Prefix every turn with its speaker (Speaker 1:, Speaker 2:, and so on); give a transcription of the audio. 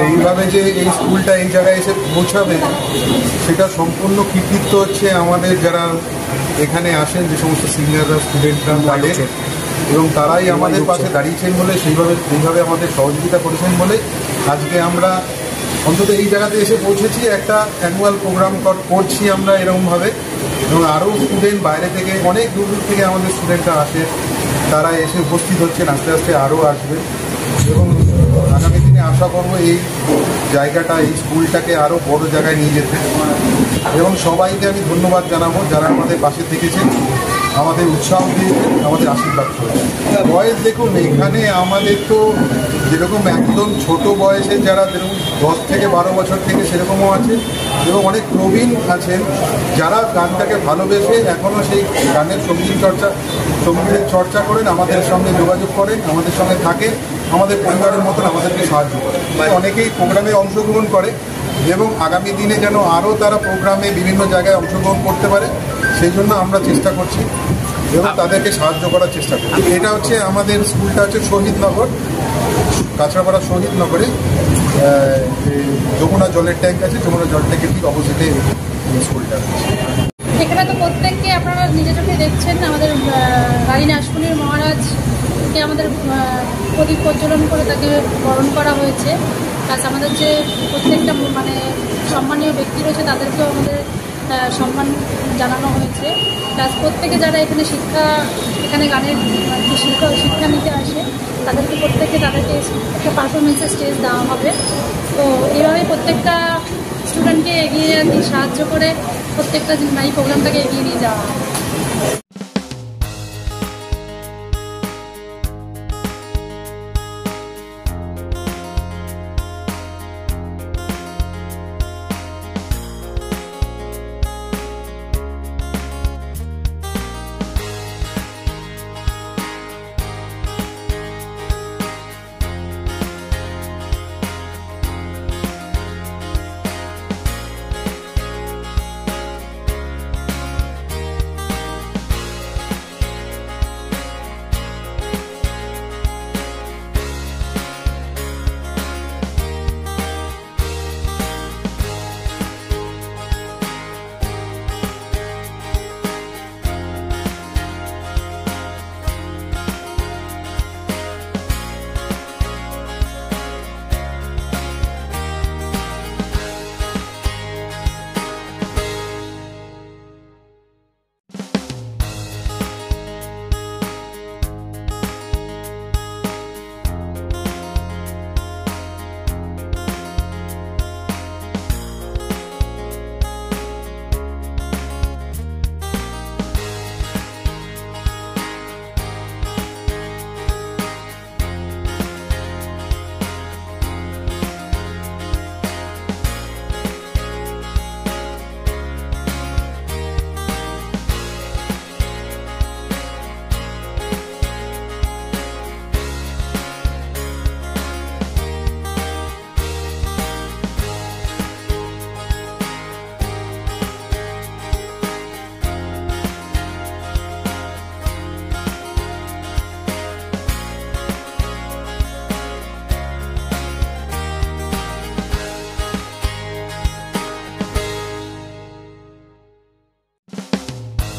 Speaker 1: এইভাবে যে এই স্কুলটা এই জায়গায় এসে পৌঁছাবে সেটা সম্পূর্ণ কৃতিত্ব হচ্ছে আমাদের যারা এখানে আসেন, যে সমস্ত সিনিয়ররা, স্টুডেন্টরা তাদের, এবং তারাই আমাদের পাশে দাঁড়িয়েছেন বলে সেইভাবে আমাদের সহযোগিতা করেছেন বলে আজকে আমরা অন্তত এই জায়গাতে এসে পৌঁছেছি। একটা অ্যানুয়াল প্রোগ্রাম করছি আমরা এরকমভাবে, এবং আরও স্টুডেন্ট বাইরে থেকে অনেক দূর দূর থেকে আমাদের স্টুডেন্টরা আসে, তারা এসে উপস্থিত হচ্ছেন, আস্তে আস্তে আরও আসবে। এবং আগামী দিনে আশা করব এই জায়গাটা, এই স্কুলটাকে আরও বড় জায়গায় নিয়ে যেতে। এবং সবাইকে আমি ধন্যবাদ জানাবো যারা আমাদের পাশে থেকেছেন, আমাদের উৎসাহ দিয়েছেন, আমাদের আশীর্বাদ করেছেন। বয়স দেখুন, এখানে আমাদের তো যেরকম একদম ছোট বয়সে যারা যেরকম 10 থেকে 12 বছর থেকে সেরকমও আছে, এবং অনেক প্রবীণ আছেন যারা গানটাকে ভালোবেসে এখনও সেই গানের সঙ্গীতের চর্চা করেন, আমাদের সঙ্গে যোগাযোগ করেন, আমাদের সঙ্গে থাকেন, আমাদের পরিবারের মতন আমাদেরকে সাহায্য করেন। অনেকেই প্রোগ্রামে অংশগ্রহণ করে, এবং আগামী দিনে যেন আরও তারা প্রোগ্রামে বিভিন্ন জায়গায় অংশগ্রহণ করতে পারে সেই জন্য আমরা চেষ্টা করছি এবং তাদেরকে সাহায্য করার চেষ্টা করছি। এটা হচ্ছে আমাদের স্কুলটা হচ্ছে শহীদনগর, কাঁচরাপাড়া শহীদনগরে যমুনা জলের ট্যাঙ্ক আছে, যমুনা জল ট্যাঙ্কের ঠিক অপোজিটে স্কুলটা আছে।
Speaker 2: এখানে তো প্রত্যেককে আপনারা নিজে চোখে দেখছেন, আমাদের রানী আশফুলির মহারাজকে আমাদের প্রদীপ প্রজ্বলন করে তাকে বরণ করা হয়েছে। প্লাস আমাদের যে প্রত্যেকটা মানে সম্মানীয় ব্যক্তি রয়েছে তাদেরকেও আমাদের সম্মান জানানো হয়েছে। প্লাস প্রত্যেকে যারা এখানে গানের শিক্ষা নিতে আসে তাদেরকে তাদেরকে একটা পারফরমেন্সের স্টেজ দেওয়া হবে। তো এইভাবে প্রত্যেকটা স্টুডেন্টকে এগিয়ে সাহায্য করে প্রত্যেকটা এই প্রোগ্রামটাকে এগিয়ে নিয়ে যাওয়া হবে।